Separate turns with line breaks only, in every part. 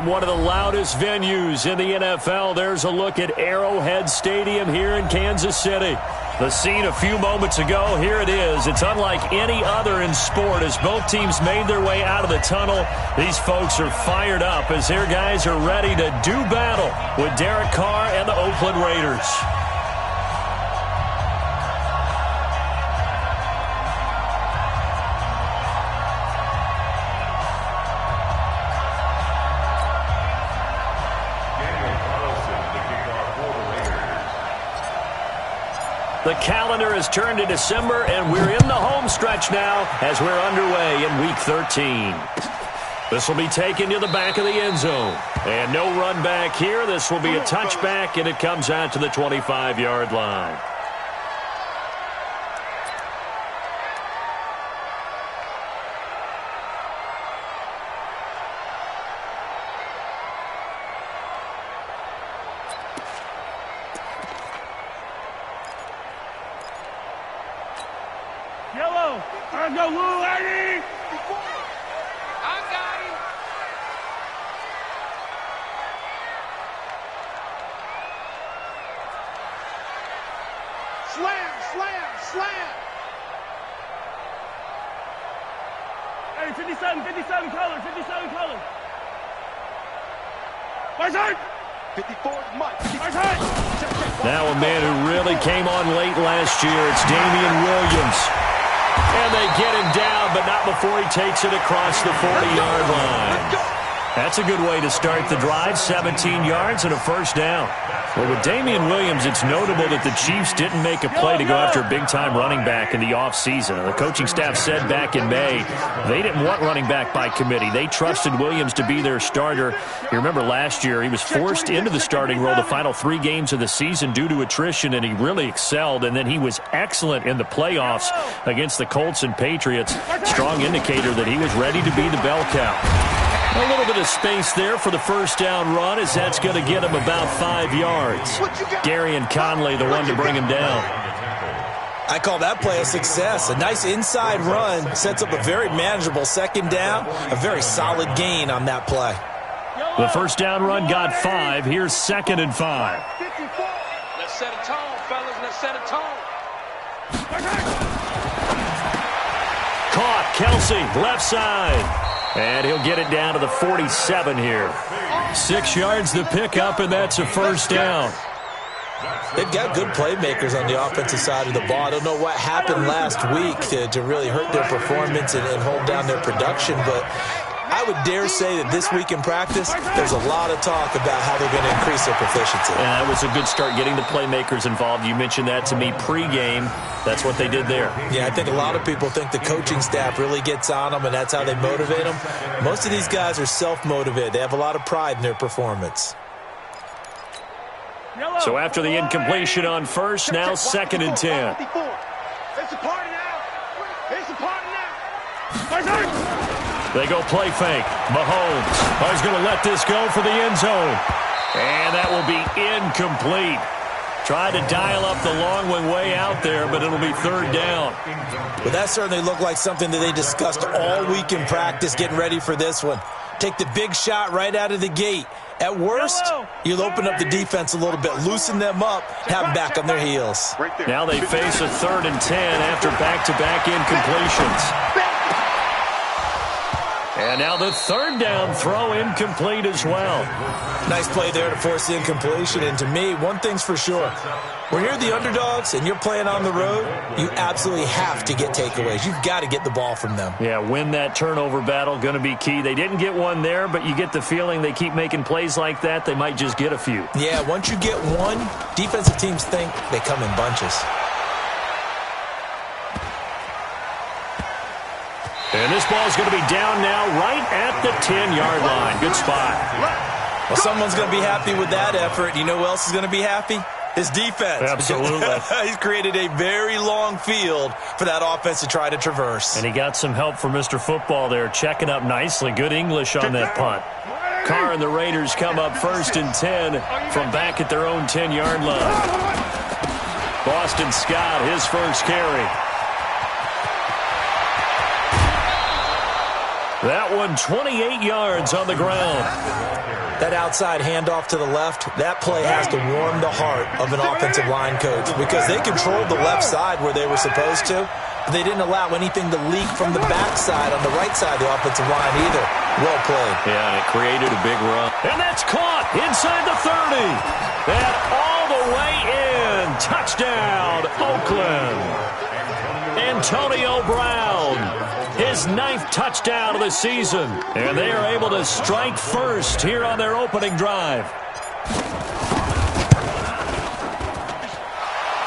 One of the loudest venues in the NFL. There's a look at Arrowhead Stadium here in Kansas City. The scene a few moments ago, here it is. It's unlike any other in sport as both teams made their way out of the tunnel. These folks are fired up as their guys are ready to do battle with Derek Carr and the Oakland Raiders. The calendar has turned to December, and we're in the home stretch now as we're underway in Week 13. This will be taken to the back of the end zone. And no run back here. This will be a touchback, and it comes out to the 25-yard line.
Yellow, I go blue, lady.
I got him.
Slam, slam, slam. Hey, 57 color, 57 color. My side.
54 Mike.
My side.
Now a man who really came on late last year. It's Damian Williams. And they get him down, but not before he takes it across the 40-yard line. That's a good way to start the drive, 17 yards and a first down. Well, with Damian Williams, it's notable that the Chiefs didn't make a play to go after a big-time running back in the offseason. The coaching staff said back in May they didn't want running back by committee. They trusted Williams to be their starter. You remember last year he was forced into the starting role the final 3 games of the season due to attrition, and he really excelled. And then he was excellent in the playoffs against the Colts and Patriots. Strong indicator that he was ready to be the bell cow. A little bit of space there for the first down run as that's going to get him about 5 yards. Darian Conley, the one to bring him down.
I call that play a success. A nice inside run sets up a very manageable second down. A very solid gain on that play.
The first down run got 5. Here's 2nd and 5.
Let's set a tone, fellas. Let's set a tone.
Caught. Kelsey, left side. And he'll get it down to the 47 here. 6 yards to pick up, and that's a first down.
They've got good playmakers on the offensive side of the ball. I don't know what happened last week to really hurt their performance and hold down their production, but I would dare say that this week in practice, there's a lot of talk about how they're going to increase their proficiency.
And that was a good start getting the playmakers involved. You mentioned that to me pregame. That's what they did there.
Yeah, I think a lot of people think the coaching staff really gets on them, and that's how they motivate them. Most of these guys are self-motivated. They have a lot of pride in their performance.
So after the incompletion on first, now 2nd and 10.
It's a party now. It's a party now.
They go play fake. Mahomes is going to let this go for the end zone. And that will be incomplete. Tried to dial up the long one way out there, but it'll be 3rd down.
Well, that certainly looked like something that they discussed all week in practice getting ready for this one. Take the big shot right out of the gate. At worst, you'll open up the defense a little bit, loosen them up, have them back on their heels.
Now they face a 3rd and 10 after back-to-back incompletions. And now the 3rd down throw incomplete as well.
Nice play there to force the incompletion. And to me, one thing's for sure. When you're the underdogs and you're playing on the road, you absolutely have to get takeaways. You've got to get the ball from them.
Yeah, win that turnover battle, going to be key. They didn't get one there, but you get the feeling they keep making plays like that, they might just get a few.
Yeah, once you get one, defensive teams think they come in bunches.
And this ball's going to be down now right at the 10-yard line. Good spot.
Well, someone's going to be happy with that effort. You know who else is going to be happy? His defense.
Absolutely.
He's created a very long field for that offense to try to traverse.
And he got some help from Mr. Football there, checking up nicely. Good English on that punt. Carr and the Raiders come up 1st and 10 from back at their own 10-yard line. Boston Scott, his first carry. That one 28 yards on the ground.
That outside handoff to the left, that play has to warm the heart of an offensive line coach because they controlled the left side where they were supposed to, but they didn't allow anything to leak from the backside on the right side of the offensive line either. Well played.
Yeah, and it created a big run. And that's caught inside the 30. And all the way in. Touchdown, Oakland. Antonio Brown, his 9th touchdown of the season. And they are able to strike first here on their opening drive.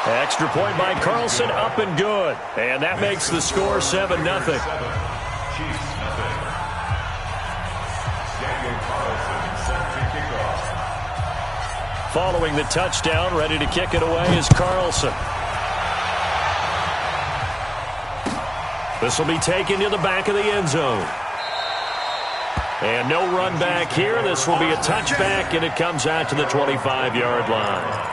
Extra point by Carlson, up and good. And that makes the score 7-0. Following the touchdown, ready to kick it away is Carlson. This will be taken to the back of the end zone. And no run back here. This will be a touchback, and it comes out to the 25-yard line.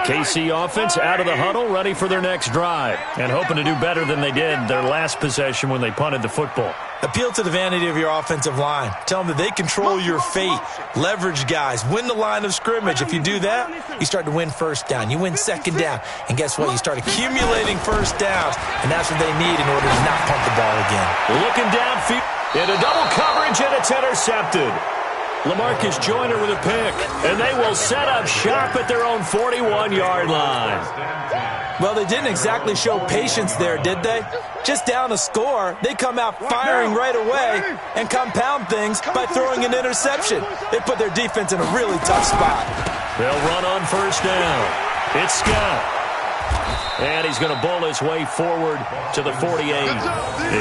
KC offense out of the huddle, ready for their next drive, and hoping to do better than they did their last possession when they punted the football.
Appeal to the vanity of your offensive line. Tell them that they control your fate. Leverage guys. Win the line of scrimmage. If you do that, you start to win first down. You win second down. And guess what? You start accumulating first downs, and that's what they need in order to not punt the ball again.
Looking downfield into double coverage, and it's intercepted. LaMarcus Joyner with a pick, and they will set up shop at their own 41-yard line.
Well, they didn't exactly show patience there, did they? Just down a score, they come out firing right away and compound things by throwing an interception. They put their defense in a really tough spot.
They'll run on first down. It's Scott. And he's going to bowl his way forward to the 48.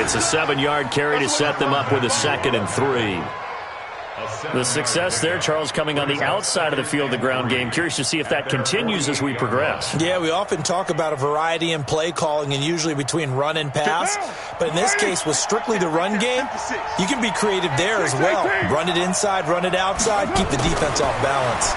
It's a 7-yard carry to set them up with a 2nd and 3. The success there, Charles, coming on the outside of the field, the ground game. Curious to see if that continues as we progress.
Yeah, we often talk about a variety in play calling and usually between run and pass. But in this case, with strictly the run game, you can be creative there as well. Run it inside, run it outside, keep the defense off balance.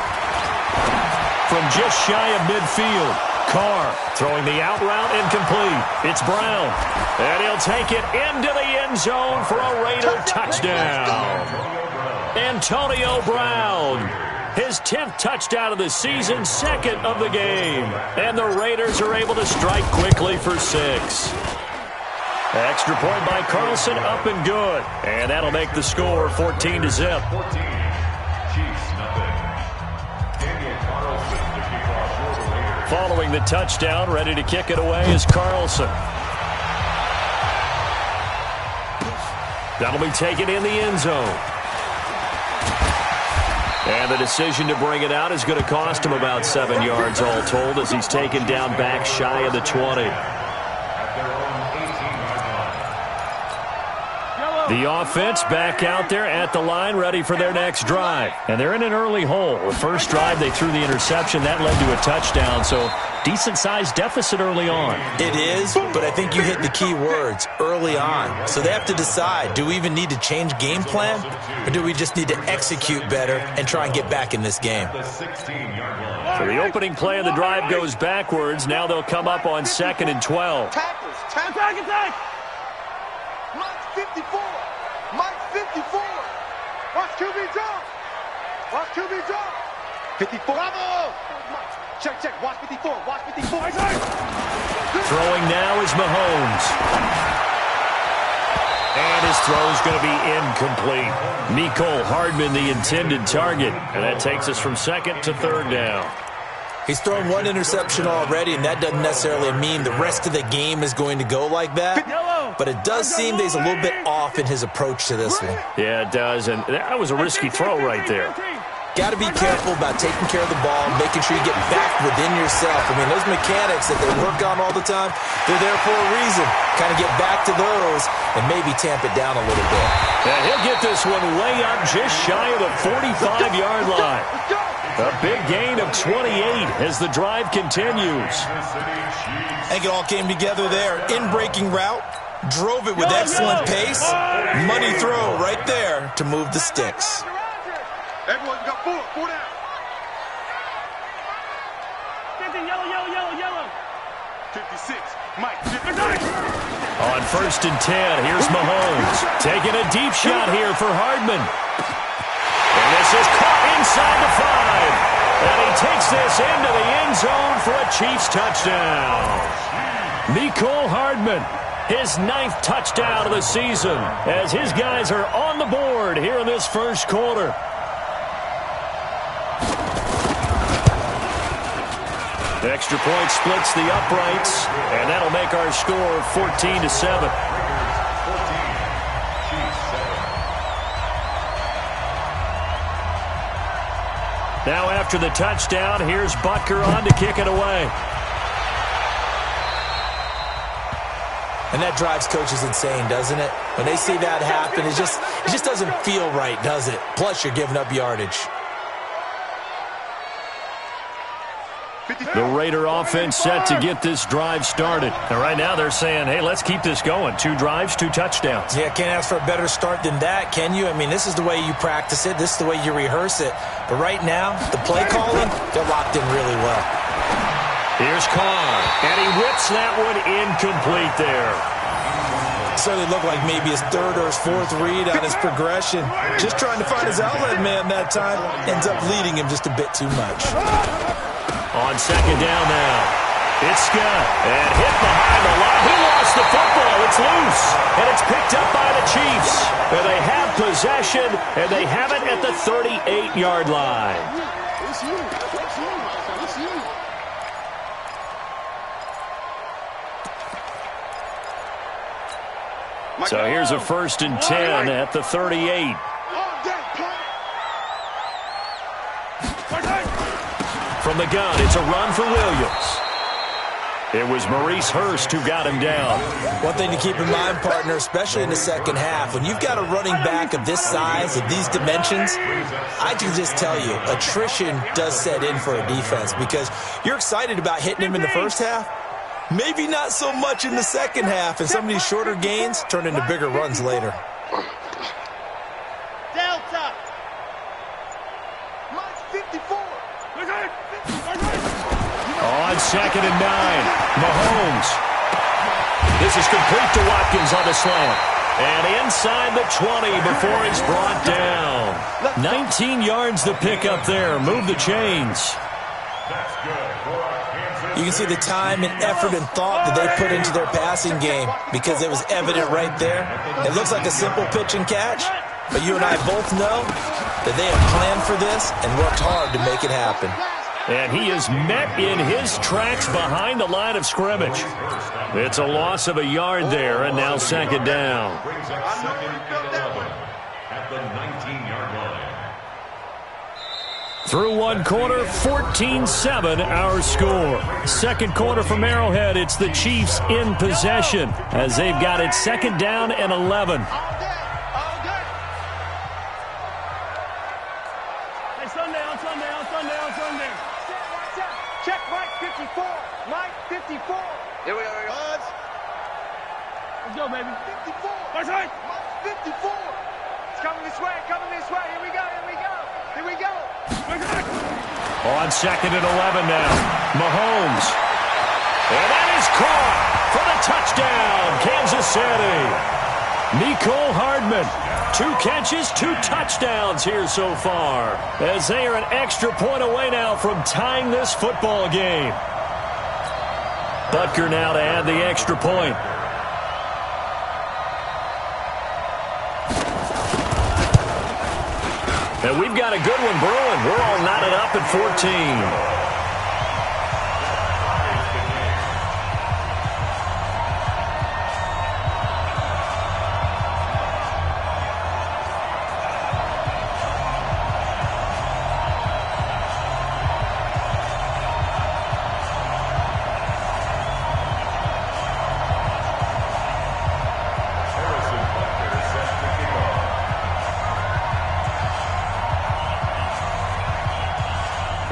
From just shy of midfield, Carr throwing the out route incomplete. It's Brown. And he'll take it into the end zone for a Raider touchdown. Antonio Brown, his 10th touchdown of the season, 2nd of the game. And the Raiders are able to strike quickly for 6. Extra point by Carlson, up and good. And that'll make the score 14-0. Following the touchdown, ready to kick it away is Carlson. That'll be taken in the end zone. And the decision to bring it out is going to cost him about 7 yards all told as he's taken down back shy of the 20. The offense back out there at the line, ready for their next drive. And they're in an early hole. The first drive, they threw the interception. That led to a touchdown, so decent-sized deficit early on.
It is, but I think you hit the key words, early on. So they have to decide, do we even need to change game plan, or do we just need to execute better and try and get back in this game?
So the opening play of the drive goes backwards. Now they'll come up on 2nd and 12.
Tackles. Attack. Mike 54. Mike 54. Watch QB drop. 54. Bravo. Check. Watch 54.
Throwing now is Mahomes. And his throw is going to be incomplete. Mecole Hardman, the intended target. And that takes us from 2nd to 3rd down.
He's thrown 1 interception already, and that doesn't necessarily mean the rest of the game is going to go like that. But it does seem that he's a little bit off in his approach to this one.
Yeah, it does. And that was a risky throw right there.
Got to be careful about taking care of the ball, making sure you get back within yourself. I mean, those mechanics that they work on all the time, they're there for a reason. Kind of get back to those and maybe tamp it down a little bit.
And he'll get this one way up just shy of the 45-yard line. A big gain of 28 as the drive continues.
I think it all came together there. In-breaking route, drove it with excellent pace. Money throw right there to move the sticks.
Everyone got 4 down. Yellow. 56. Mike.
On 1st and 10, here's Mahomes. Taking a deep shot here for Hardman. And this is caught inside the 5. And he takes this into the end zone for a Chiefs touchdown. Mecole Hardman, his 9th touchdown of the season, as his guys are on the board here in this first quarter. The extra point splits the uprights, and that'll make our score 14-7. Now after the touchdown, here's Butker on to kick it away.
And that drives coaches insane, doesn't it? When they see that happen, it just doesn't feel right, does it? Plus, you're giving up yardage.
The Raider offense set to get this drive started. And right now they're saying, hey, let's keep this going. 2 drives, 2 touchdowns.
Yeah, can't ask for a better start than that, can you? I mean, this is the way you practice it. This is the way you rehearse it. But right now, the play calling, they're locked in really well.
Here's Carr, and he whips that one incomplete there.
Certainly looked like maybe his 3rd or his 4th read on his progression. Just trying to find his outlet man that time. Ends up leading him just a bit too much.
On 2nd down now, it's Scott, and hit behind the line. He lost the football. It's loose, and it's picked up by the Chiefs. And they have possession, and they have it at the 38-yard line. So here's a 1st and 10 at the 38. From the gun, it's a run for Williams. It was Maurice Hurst who got him down.
One thing to keep in mind, partner, especially in the second half, when you've got a running back of this size, of these dimensions, I can just tell you, attrition does set in for a defense because you're excited about hitting him in the first half. Maybe not so much in the second half, and some of these shorter gains turn into bigger runs later.
Delta. Mike 54.
On 2nd and 9, Mahomes. This is complete to Watkins on the slant. And inside the 20 before he's brought down. 19 yards to pick up there. Move the chains.
You can see the time and effort and thought that they put into their passing game because it was evident right there. It looks like a simple pitch and catch, but you and I both know that they have planned for this and worked hard to make it happen.
And he is met in his tracks behind the line of scrimmage. It's a loss of a yard there, and now 2nd down.
At the 19-yard line.
Through 1 quarter, 14-7 our score. 2nd quarter from Arrowhead, it's the Chiefs in possession as they've got it 2nd down and 11.
Hey, Sunday. Check Mike 54. Mike 54.
Here we go.
Buzz. Let's go, baby. 54. That's right. Mike 54. It's coming this way. Here we go.
On 2nd and 11 now, Mahomes. And that is caught for the touchdown, Kansas City. Mecole Hardman, 2 catches, 2 touchdowns here so far, as they are an extra point away now from tying this football game. Butker now to add the extra point. And we've got a good one brewing. We're all knotted up at 14.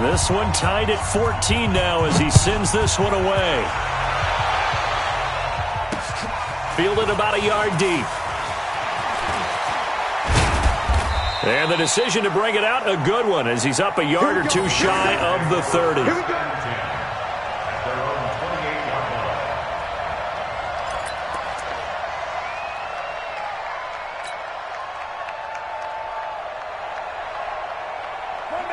This one tied at 14 now as he sends this one away. Fielded about a yard deep. And the decision to bring it out, a good one, as he's up a yard or 2 shy of the 30.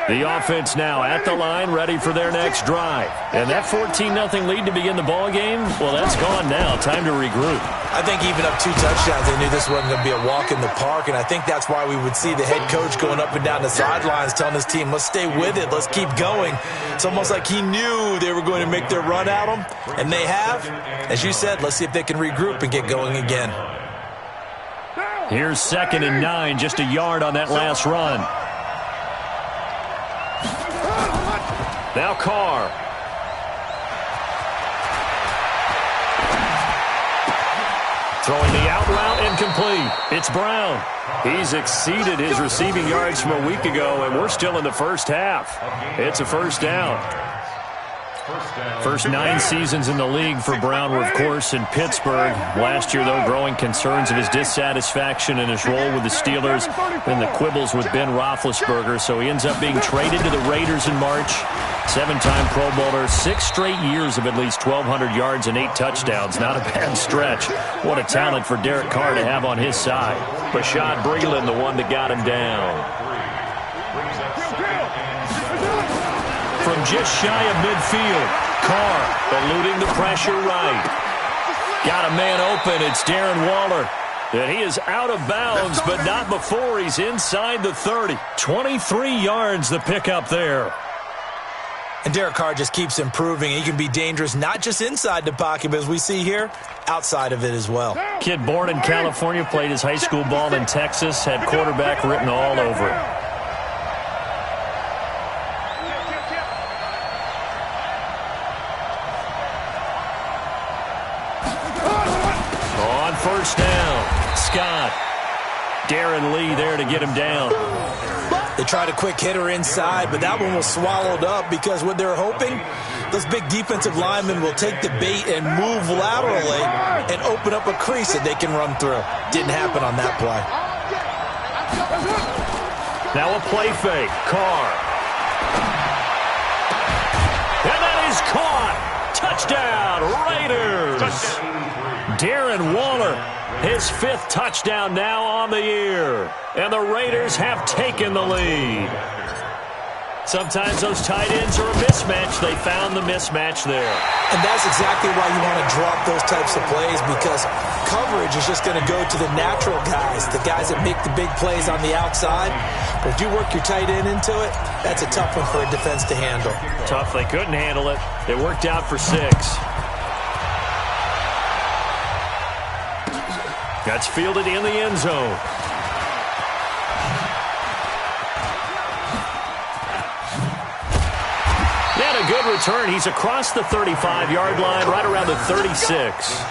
The offense now at the line, ready for their next drive. And that 14-0 lead to begin the ball game, well, that's gone now. Time to regroup.
I think even up 2 touchdowns, they knew this wasn't going to be a walk in the park, and I think that's why we would see the head coach going up and down the sidelines telling his team, let's stay with it, let's keep going. It's almost like he knew they were going to make their run at him, and they have. As you said, let's see if they can regroup and get going again.
Here's 2nd and 9, just a yard on that last run. Now Carr. Throwing the out route incomplete. It's Brown. He's exceeded his receiving yards from a week ago, and we're still in the first half. It's a first down. First 9 seasons in the league for Brown were, of course, in Pittsburgh. Last year, though, growing concerns of his dissatisfaction in his role with the Steelers and the quibbles with Ben Roethlisberger, so he ends up being traded to the Raiders in March. 7-time Pro Bowler, 6 straight years of at least 1,200 yards and 8 touchdowns. Not a bad stretch. What a talent for Derek Carr to have on his side. Bashaud Breeland, the one that got him down. From just shy of midfield, Carr eluding the pressure right. Got a man open. It's Darren Waller. And he is out of bounds, but not before he's inside the 30. 23 yards the pickup there.
And Derek Carr just keeps improving. He can be dangerous not just inside the pocket, but as we see here, outside of it as well.
Kid born in California, played his high school ball in Texas, had quarterback written all over him. On first down, Scott. Darren Lee there to get him down.
They tried a quick hitter inside, but that one was swallowed up because what they're hoping, those big defensive linemen will take the bait and move laterally and open up a crease that they can run through. Didn't happen on that play.
Now a play fake. Carr. And that is caught. Touchdown, Raiders. Darren Waller, his 5th touchdown now on the year. And the Raiders have taken the lead. Sometimes those tight ends are a mismatch. They found the mismatch there.
And that's exactly why you want to drop those types of plays, because coverage is just going to go to the natural guys, the guys that make the big plays on the outside. But if you work your tight end into it, that's a tough one for a defense to handle.
Tough. They couldn't handle it. It worked out for 6. That's fielded in the end zone. And a good return. He's across the 35-yard line, right around the 36.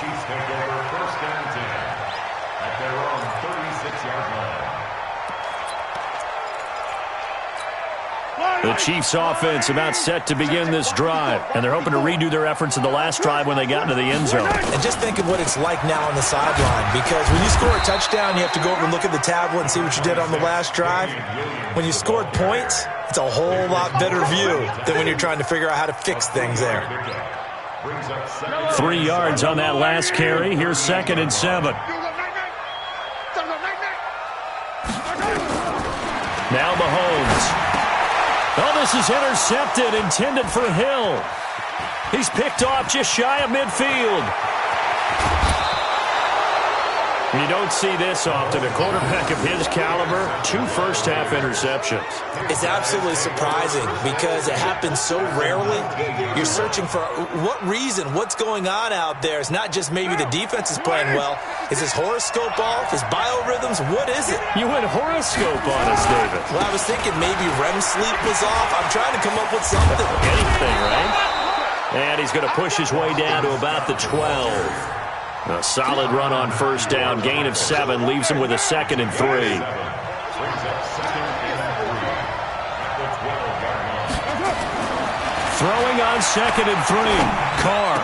The Chiefs offense about set to begin this drive, and they're hoping to redo their efforts in the last drive when they got into the end zone.
And just think of what it's like now on the sideline, because when you score a touchdown, you have to go over and look at the tablet and see what you did on the last drive. When you scored points, it's a whole lot better view than when you're trying to figure out how to fix things there.
3 yards on that last carry. Here's 2nd and 7. Now Mahomes. Oh, this is intercepted, intended for Hill. He's picked off just shy of midfield. You don't see this often. A quarterback of his caliber, 2 first-half interceptions.
It's absolutely surprising because it happens so rarely. You're searching for what reason, what's going on out there. It's not just maybe the defense is playing well. Is his horoscope off? His biorhythms? What is it?
You went horoscope on us, David.
Well, I was thinking maybe REM sleep was off. I'm trying to come up with something.
Anything, right? And he's going to push his way down to about the 12. A solid run on first down. Gain of 7 leaves him with a 2nd and 3. Throwing on 2nd and 3. Carr.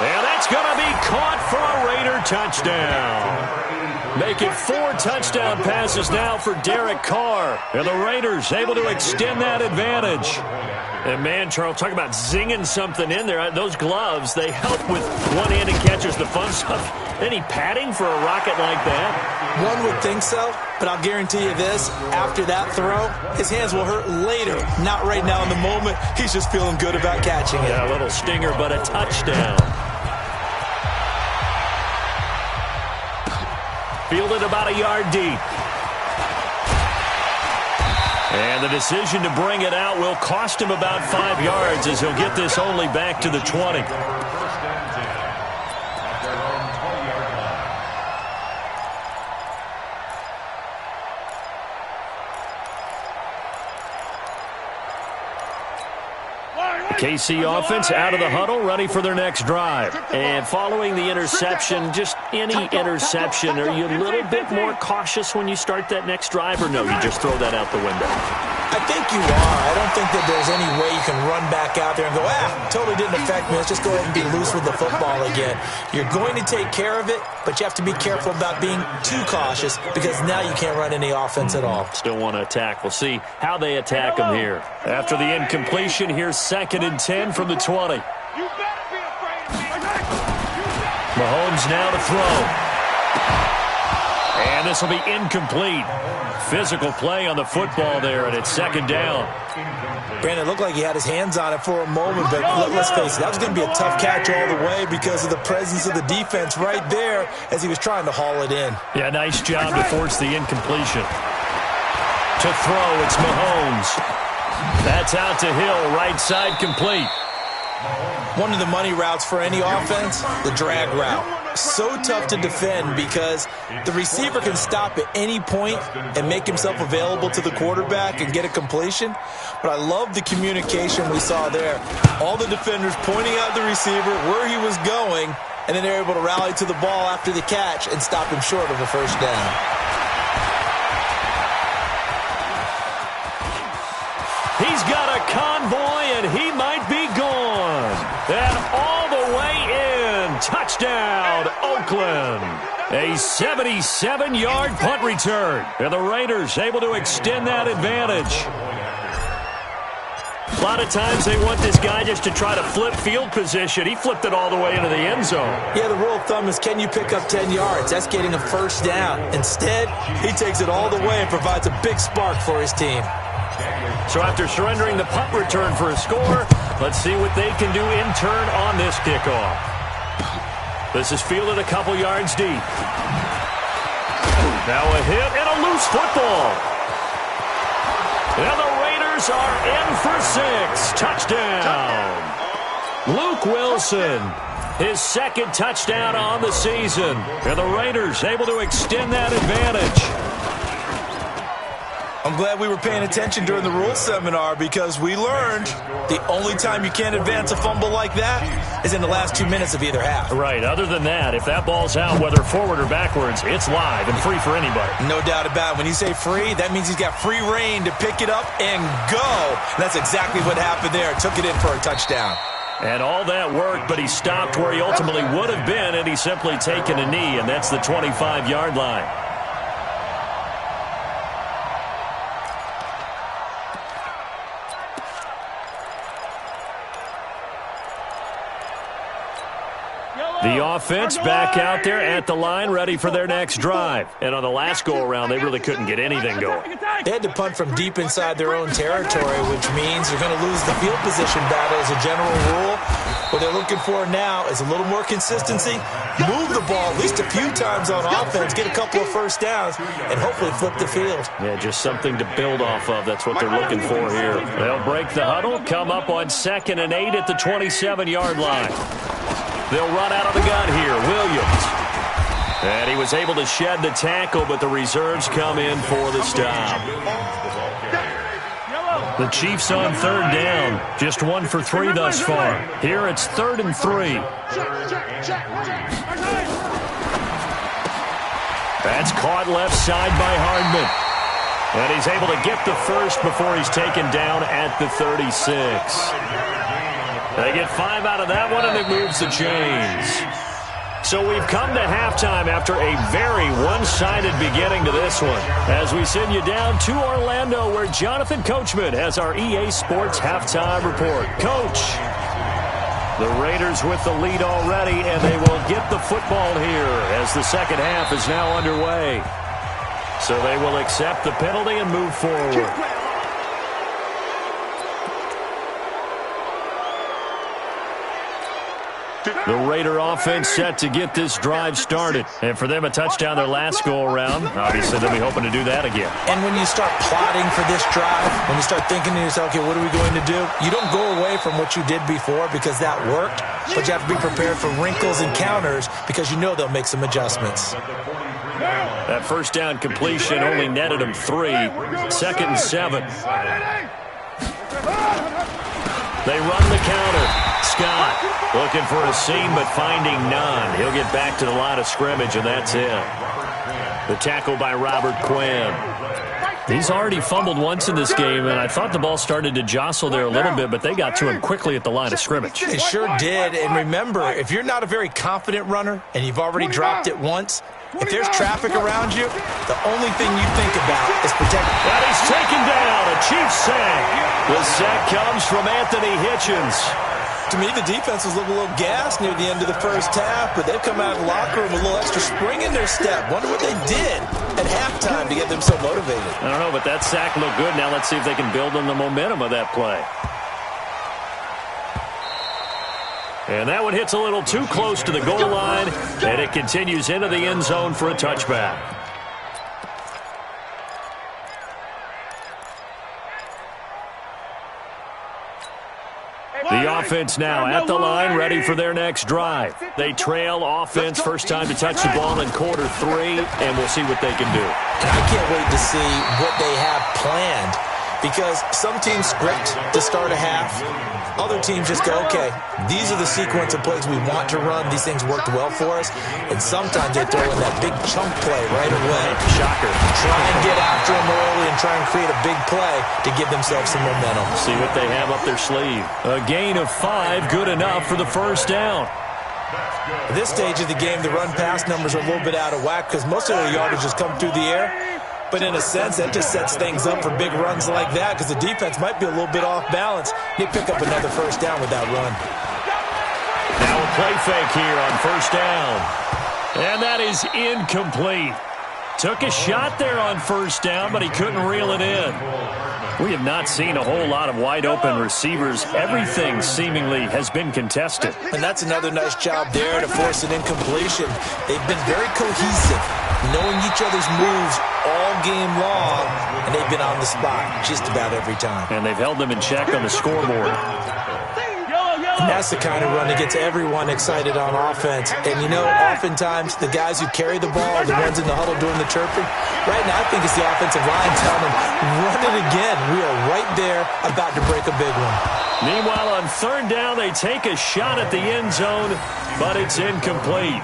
And that's going to be caught for a Raider touchdown. Make it 4 touchdown passes now for Derek Carr. And the Raiders able to extend that advantage. And man, Charles, talk about zinging something in there. Those gloves, they help with one-handed catches, the fun stuff. Any padding for a rocket like that?
One would think so, but I'll guarantee you this. After that throw, his hands will hurt later. Not right now in the moment. He's just feeling good about catching it.
Yeah, a little stinger, but a touchdown. Fielded about a yard deep. And the decision to bring it out will cost him about 5 yards as he'll get this only back to the 20. KC offense out of the huddle, ready for their next drive. And following the interception, just any interception, are you a little bit more cautious when you start that next drive, or no, you just throw that out the window?
I think you are. I don't think that there's any way you can run back out there and go, totally didn't affect me. Let's just go ahead and be loose with the football again. You're going to take care of it, but you have to be careful about being too cautious because now you can't run any offense at all.
Still want to attack. We'll see how they attack him here. After the incompletion, here's 2nd and 10 from the 20. Mahomes now to throw. And this will be incomplete. Physical play on the football there, and it's 2nd down.
Brandon, it looked like he had his hands on it for a moment, but let's face it, that was going to be a tough catch all the way because of the presence of the defense right there as he was trying to haul it in.
Yeah, nice job to force the incompletion. To throw, it's Mahomes. That's out to Hill, right side complete.
One of the money routes for any offense, the drag route. So tough to defend because the receiver can stop at any point and make himself available to the quarterback and get a completion. But I love the communication we saw there. All the defenders pointing out the receiver, where he was going, and then they're able to rally to the ball after the catch and stop him short of a first down.
He's got a convoy, and he might be gone. And all the way in. Touchdown, Oakland. A 77-yard punt return. And the Raiders able to extend that advantage. A lot of times they want this guy just to try to flip field position. He flipped it all the way into the end zone.
Yeah, the rule of thumb is can you pick up 10 yards? That's getting a first down. Instead, he takes it all the way and provides a big spark for his team.
So after surrendering the punt return for a score, let's see what they can do in turn on this kickoff. This is fielded a couple yards deep. Now a hit and a loose football. And the Raiders are in for 6. Touchdown. Luke Wilson, his 2nd touchdown on the season. And the Raiders able to extend that advantage.
I'm glad we were paying attention during the rules seminar because we learned the only time you can't advance a fumble like that is in the last 2 minutes of either half.
Right. Other than that, if that ball's out, whether forward or backwards, it's live and free for anybody.
No doubt about it. When you say free, that means he's got free reign to pick it up and go. And that's exactly what happened there. Took it in for a touchdown.
And all that worked, but he stopped where he ultimately would have been, and he's simply taken a knee, and that's the 25-yard line. The offense back out there at the line, ready for their next drive. And on the last go-around, they really couldn't get anything going.
They had to punt from deep inside their own territory, which means they're going to lose the field position battle as a general rule. What they're looking for now is a little more consistency, move the ball at least a few times on offense, get a couple of first downs, and hopefully flip the field.
Yeah, just something to build off of. That's what they're looking for here. They'll break the huddle, come up on 2nd and 8 at the 27-yard line. They'll run out of the gun here. Williams. And he was able to shed the tackle, but the reserves come in for the stop. The Chiefs on 3rd down. Just 1 for 3 thus far. Here it's 3rd and 3. That's caught left side by Hardman. And he's able to get the first before he's taken down at the 36. They get 5 out of that one, and it moves the chains. So we've come to halftime after a very one-sided beginning to this one. As we send you down to Orlando, where Jonathan Coachman has our EA Sports halftime report. Coach, the Raiders with the lead already, and they will get the football here as the second half is now underway. So they will accept the penalty and move forward. The Raider offense set to get this drive started. And for them, a touchdown their last go-around. Obviously, they'll be hoping to do that again.
And when you start plotting for this drive, when you start thinking to yourself, okay, what are we going to do? You don't go away from what you did before because that worked, but you have to be prepared for wrinkles and counters because you know they'll make some adjustments.
That first down completion only netted him 3. 2nd and 7. They run the counter. Scott looking for a seam but finding none. He'll get back to the line of scrimmage, and that's it. The tackle by Robert Quinn. He's already fumbled once in this game, and I thought the ball started to jostle there a little bit, but they got to him quickly at the line of scrimmage.
They sure did, and remember, if you're not a very confident runner and you've already dropped it once, if there's traffic around you, the only thing you think about is protecting.
And he's taken down, a Chiefs sack. The sack comes from Anthony Hitchens.
To me, the defense was looking a little gassed near the end of the first half, but they've come out of the locker room with a little extra spring in their step. Wonder what they did at halftime to get them so motivated.
I don't know, but that sack looked good. Now let's see if they can build on the momentum of that play. And that one hits a little too close to the goal line, and it continues into the end zone for a touchback. The offense now at the line, ready for their next drive. They trail offense, first time to touch the ball in quarter 3, and we'll see what they can do.
And I can't wait to see what they have planned, because some teams script to start a half. Other teams just go, okay, these are the sequence of plays we want to run. These things worked well for us. And sometimes they throw in that big chunk play right away.
Shocker.
Try and get after them early and try and create a big play to give themselves some momentum.
See what they have up their sleeve. A gain of 5, good enough for the first down.
At this stage of the game, the run-pass numbers are a little bit out of whack because most of their yardage has come through the air. But in a sense, that just sets things up for big runs like that because the defense might be a little bit off balance. They pick up another first down with that run.
Now a play fake here on first down. And that is incomplete. Took a shot there on first down, but he couldn't reel it in. We have not seen a whole lot of wide-open receivers. Everything seemingly has been contested.
And that's another nice job there to force an incompletion. They've been very cohesive, knowing each other's moves all game long, and they've been on the spot just about every time.
And they've held them in check on the scoreboard.
And that's the kind of run that gets everyone excited on offense. And, you know, oftentimes the guys who carry the ball are the ones in the huddle doing the chirping. Right now, I think it's the offensive line telling them, run it again. We are right there about to break a big one.
Meanwhile, on third down, they take a shot at the end zone, but it's incomplete.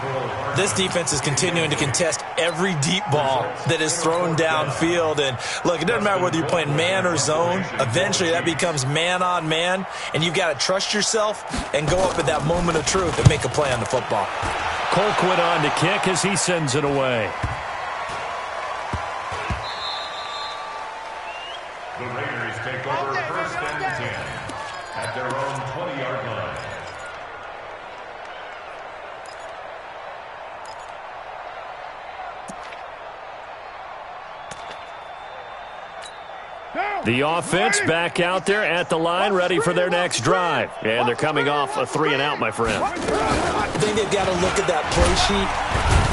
This defense is continuing to contest every deep ball that is thrown downfield. And, look, it doesn't matter whether you're playing man or zone. Eventually, that becomes man-on-man, and you've got to trust yourself and go up at that moment of truth and make a play on the football.
Colquitt on to kick as he sends it away.
The Raiders take over first and 10 at their own 20-yard line.
The offense back out there at the line, ready for their next drive. And they're coming off a 3-and-out, my friend.
I think they've got to look at that play sheet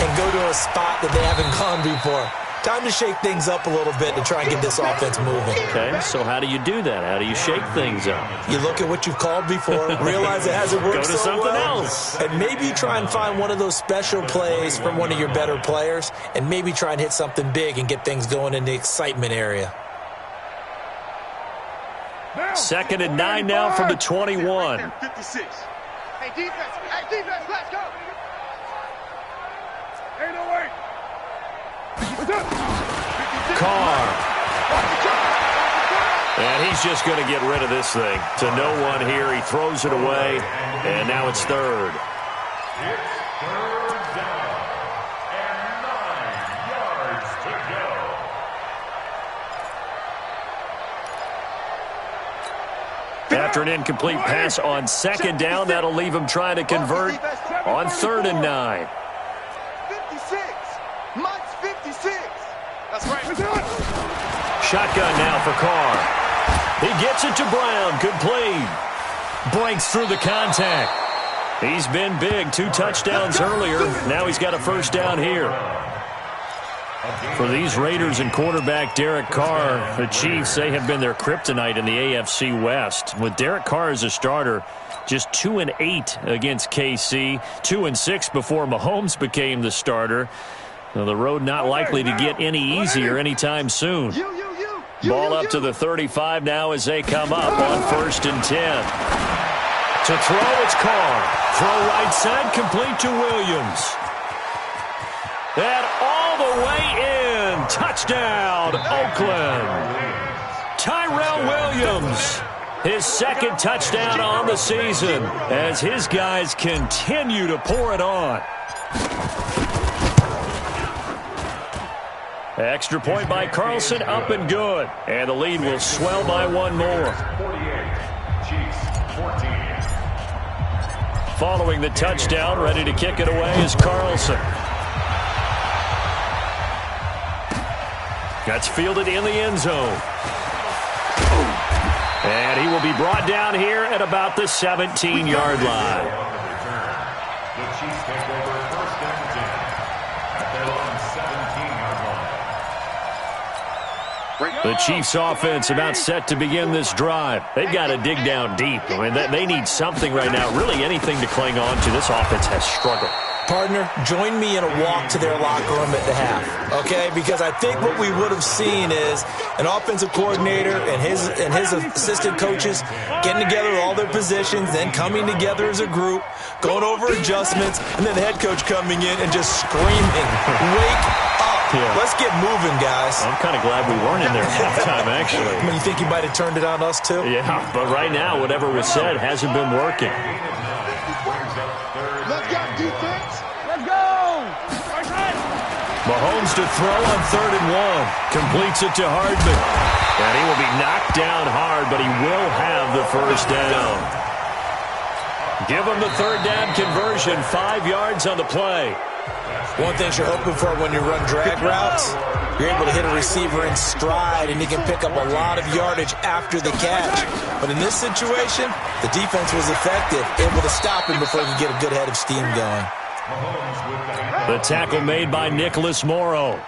and go to a spot that they haven't gone before. Time to shake things up a little bit to try and get this offense moving.
Okay, so how do you do that? How do you shake things up?
You look at what you've called before, realize it hasn't worked
Go to
so
something
well,
else.
and maybe try and find one of those special plays from one of your better players, and maybe try and hit something big and get things going in the excitement area.
2nd and 9 now from the 21.
56. Hey, defense, let's go. Hey, no way.
Carr. And he's just going to get rid of this thing. To no one here. He throws it away, and now it's third.
Third down and 9 yards to go.
After an incomplete pass on second down, that'll leave him trying to convert on 3rd and 9.
56. Mike's 56. That's right.
Shotgun now for Carr. He gets it to Brown. Good play. Breaks through the contact. He's been big. 2 touchdowns earlier. Now he's got a first down here. For these Raiders and quarterback Derek Carr, the Chiefs, they have been their kryptonite in the AFC West. With Derek Carr as a starter, just 2-8 against KC, 2-6 before Mahomes became the starter. Now, the road not likely to get any easier anytime soon. Ball up to the 35 now as they come up on 1st and 10. To throw, it's Carr. Throw right side, complete to Williams. And all the way in. Touchdown, Oakland. Tyrell Williams, his 2nd touchdown on the season as his guys continue to pour it on. Extra point by Carlson, up and good. And the lead will swell by 1 more.
48, Chiefs 14.
Following the touchdown, ready to kick it away is Carlson. That's fielded in the end zone. And he will be brought down here at about the 17-yard line.
The Chiefs take over 1st and 10 at their own 17-yard line.
The Chiefs offense about set to begin this drive. They've got to dig down deep. I mean, they need something right now, really anything to cling on to. This offense has struggled.
Partner, join me in a walk to their locker room at the half, okay? Because I think what we would have seen is an offensive coordinator and his assistant coaches getting together all their positions, then coming together as a group, going over adjustments, and then the head coach coming in and just screaming, "Wake up!
Yeah.
Let's get moving, guys."
I'm kind of glad we weren't in there at halftime, actually.
I mean, you think he might have turned it on us, too?
Yeah, but right now, whatever was said hasn't been working.
Let's go, defense. Let's go.
Mahomes to throw on 3rd and 1. Completes it to Hardman. And he will be knocked down hard, but he will have the first down. Give him the 3rd down conversion. 5 yards on the play.
One thing you're hoping for when you run drag routes, you're able to hit a receiver in stride, and he can pick up a lot of yardage after the catch. But in this situation, the defense was effective, able to stop him before he could get a good head of steam going.
The tackle made by Nicholas Morrow.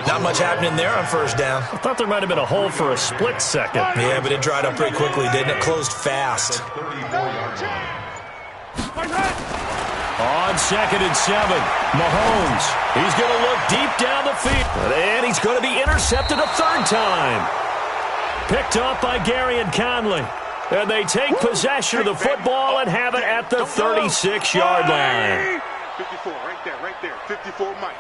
Not much happening there on 1st down.
I thought there might have been a hole for a split second.
Yeah, but it dried up pretty quickly, didn't it? Closed fast.
On 2nd and 7, Mahomes. He's going to look deep down the field. And he's going to be intercepted a 3rd time. Picked off by Gary and Conley. And they take possession of the football and have it at the 36-yard line.
54, right there. 54, Mike.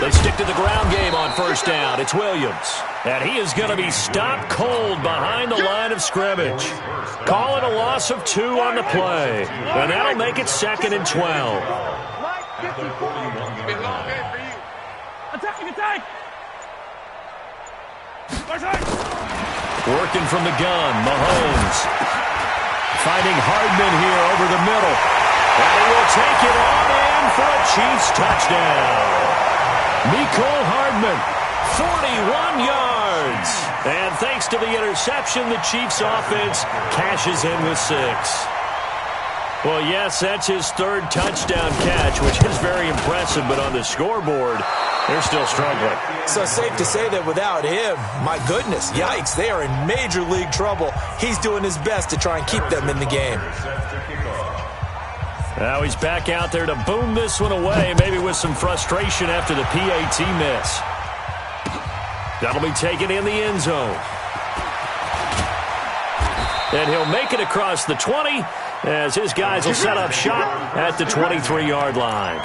They stick to the ground game on 1st down. It's Williams. And he is going to be stopped cold behind the line of scrimmage. Calling a loss of 2 on the play. And that'll make it 2nd and 12.
Mike, 54. Attack.
Working from the gun, Mahomes. Finding Hardman here over the middle. And he will take it on in for a Chiefs touchdown. Mecole Hardman, 41 yards. And thanks to the interception, the Chiefs offense cashes in with 6. Well, yes, that's his 3rd touchdown catch, which is very impressive, but on the scoreboard, they're still struggling.
So safe to say that without him, my goodness, yikes, they are in major league trouble. He's doing his best to try and keep them in the game.
Now he's back out there to boom this one away, maybe with some frustration after the PAT miss. That'll be taken in the end zone. And he'll make it across the 20 as his guys will set up shop at the 23-yard line.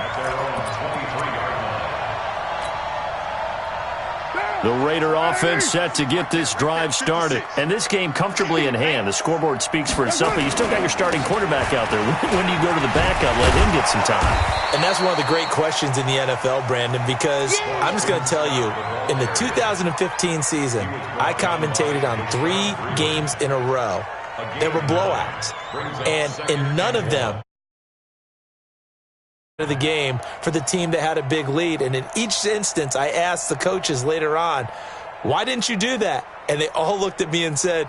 The Raider offense set to get this drive started. And this game comfortably in hand. The scoreboard speaks for itself, but you still got your starting quarterback out there. When do you go to the backup, let him get some time?
And that's one of the great questions in the NFL, Brandon, because I'm just going to tell you, in the 2015 season, I commentated on 3 games in a row. There were blowouts. And in none of them, of the game for the team that had a big lead. And in each instance, I asked the coaches later on, why didn't you do that? And they all looked at me and said,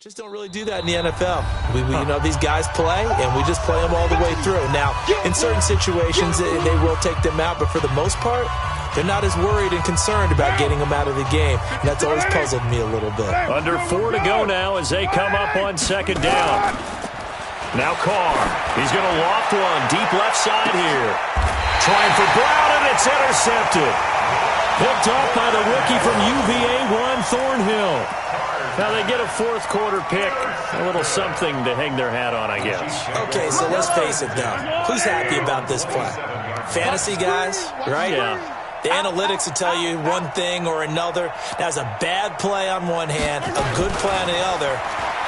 just don't really do that in the NFL. You know, these guys play, and we just play them all the way through. Now, in certain situations, they will take them out, but for the most part, they're not as worried and concerned about getting them out of the game. And that's always puzzled me a little bit.
Under 4 to go now as they come up on second down. Now Carr. He's going to loft one deep left side here. Trying for Brown, and it's intercepted. Picked off by the rookie from UVA, Juan Thornhill. Now they get a fourth quarter pick. A little something to hang their hat on, I guess.
Okay, so let's face it, though. Who's happy about this play? Fantasy guys, right?
Yeah.
The analytics will tell you one thing or another. That's a bad play on one hand, a good play on the other,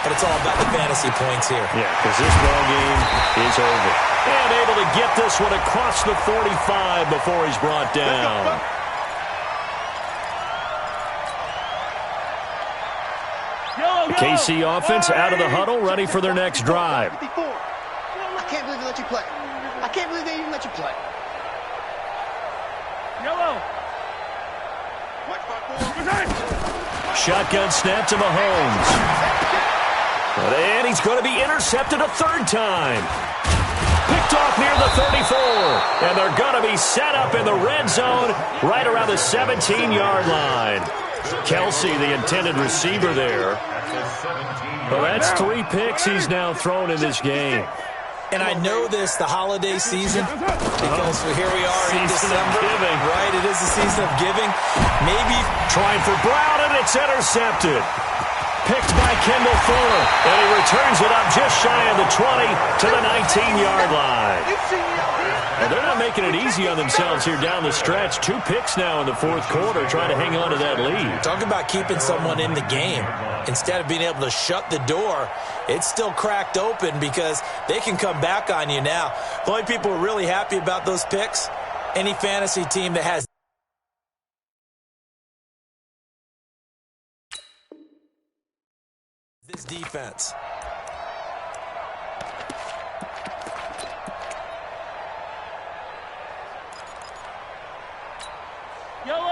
but it's all about the fantasy points here.
Yeah, because this ball game is over. And able to get this one across the 45 before he's brought down. The KC offense out of the huddle, ready for their next drive.
I can't believe they let you play. I can't believe they even let you play.
Yellow.
Shotgun snap to Mahomes. And he's going to be intercepted a third time. Picked off near the 34. And they're going to be set up in the red zone right around the 17-yard line. Kelsey, the intended receiver there. Well, that's 3 picks he's now thrown in this game.
And I know this, the holiday season, because here we are in December. Right, it is the season of giving. Maybe
trying for Brown, and it's intercepted. Picked by Kendall Fuller, and he returns it up just shy of the 20 to the 19-yard line. Well, they're not making it easy on themselves here down the stretch. 2 picks now in the fourth quarter, trying to hang on to that lead.
Talk about keeping someone in the game. Instead of being able to shut the door, it's still cracked open because they can come back on you now. The only people who are really happy about those picks, any fantasy team that has this defense.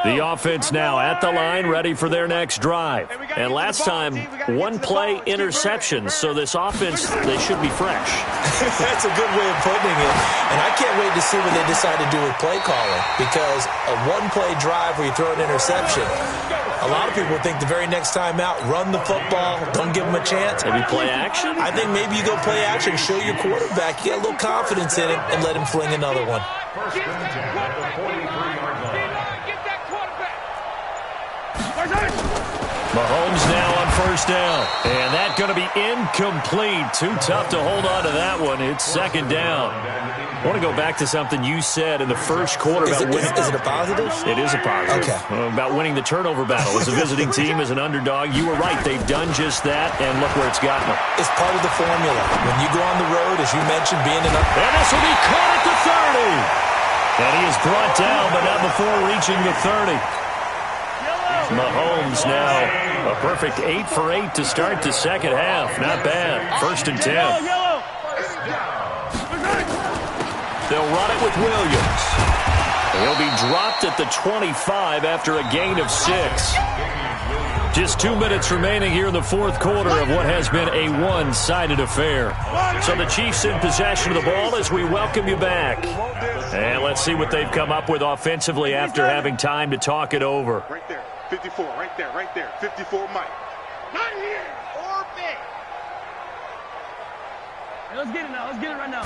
The offense now at the line, ready for their next drive. And last time, 1 play interception, so this offense, they should be fresh.
That's a good way of putting it. And I can't wait to see what they decide to do with play calling, because a 1-play drive where you throw an interception, a lot of people think the very next time out, run the football, don't give them a chance.
Maybe play action?
I think maybe you go play action, show your quarterback, you get a little confidence in him, and let him fling another one.
First and 10 at the 43-yard line.
Mahomes now on first down. And that's going to be incomplete. Too tough to hold on to that one. It's second down. I want to go back to something you said in the first quarter about winning.
Is it a positive?
It is a positive.
Okay.
About winning the turnover battle. As a visiting team, as an underdog, you were right. They've done just that, and look where it's gotten them.
It's part of the formula. When you go on the road, as you mentioned, being an
And this will be caught at the 30. And he is brought down, but not before reaching the 30. Mahomes now a perfect 8 for 8 to start the second half. Not bad. First and 10. They'll run it with Williams. He'll be dropped at the 25 after a gain of 6. Just 2 minutes remaining here in the fourth quarter of what has been a one-sided affair. So the Chiefs in possession of the ball as we welcome you back. And let's see what they've come up with offensively after having time to talk it over.
Right there. 54, right there. 54, Mike. Not here. Or big.
Hey, let's get it now. Let's get it right now.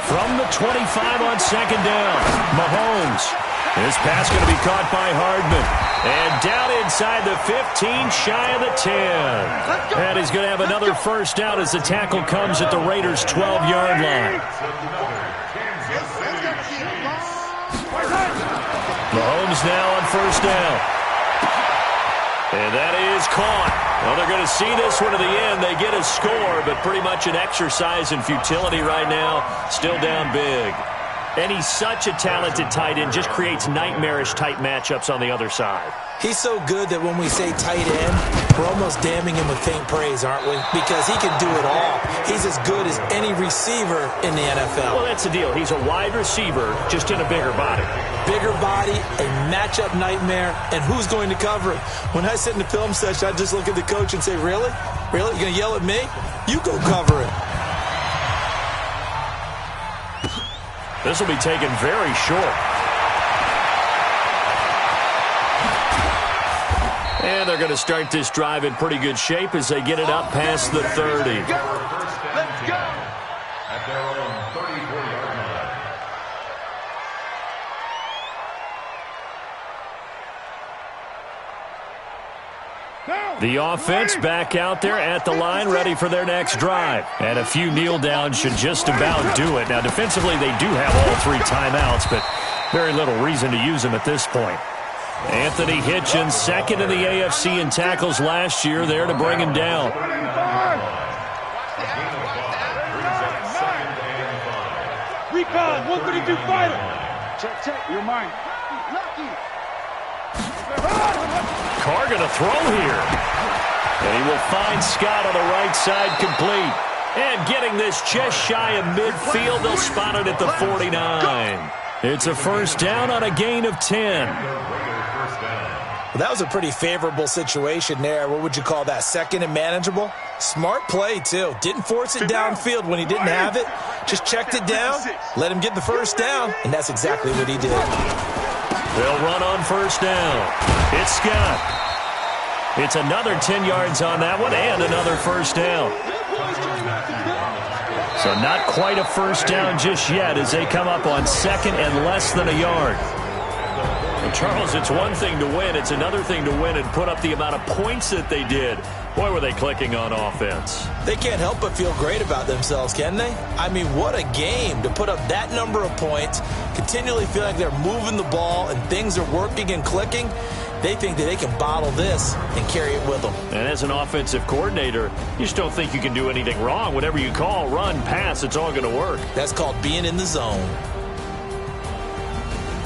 From the 25 on second down, Mahomes. This pass going to be caught by Hardman. And down inside the 15, shy of the 10. And he's going to have another first down as the tackle comes at the Raiders' 12-yard line. Mahomes now on first down. And that is caught. Well, they're going to see this one to the end. They get a score, but pretty much an exercise in futility right now. Still down big. And he's such a talented tight end, just creates nightmarish-type matchups on the other side.
He's so good that when we say tight end, we're almost damning him with faint praise, aren't we? Because he can do it all. He's as good as any receiver in the NFL.
Well, that's the deal. He's a wide receiver, just in a bigger body.
Bigger body, a matchup nightmare, and who's going to cover it? When I sit in the film session, I just look at the coach and say, really? Really? You're going to yell at me? You go cover it.
This will be taken very short. And they're going to start this drive in pretty good shape as they get it up past the 30.
Let's go! At their own 34-yard line.
The offense back out there at the line, ready for their next drive. And a few kneel downs should just about do it. Now, defensively, they do have all 3 timeouts, but very little reason to use them at this point. Anthony Hitchens, second in the AFC in tackles last year, there to bring him down.
Recon, 132 fighter. Check, you're mine. Lucky.
Carr going to throw here. And he will find Scott on the right side, complete. And getting this just shy of midfield, they'll spot it at the 49. It's a first down on a gain of 10.
Well, that was a pretty favorable situation there. What would you call that? Second and manageable? Smart play, too. Didn't force it downfield when he didn't have it. Just checked it down, let him get the first down, and that's exactly what he did.
They'll run on first down. It's Scott. It's another 10 yards on that one and another first down. So not quite a first down just yet as they come up on second and less than a yard. And Charles, it's one thing to win. It's another thing to win and put up the amount of points that they did. Boy, were they clicking on offense.
They can't help but feel great about themselves, can they? I mean, what a game to put up that number of points, continually feel like they're moving the ball and things are working and clicking. They think that they can bottle this and carry it with them.
And as an offensive coordinator, you just don't think you can do anything wrong. Whatever you call, run, pass, it's all going to work.
That's called being in the zone.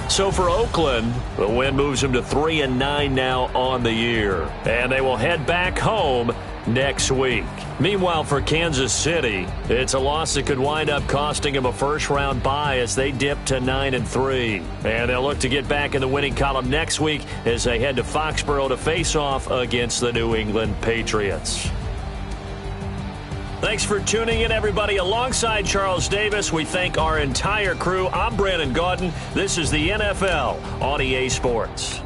So for Oakland, the win moves them to 3-9 now on the year. And they will head back home next week. Meanwhile, for Kansas City, it's a loss that could wind up costing them a first-round bye as they dip to 9-3. And they'll look to get back in the winning column next week as they head to Foxborough to face off against the New England Patriots. Thanks for tuning in, everybody. Alongside Charles Davis, we thank our entire crew. I'm Brandon Gaudin. This is the NFL on EA Sports.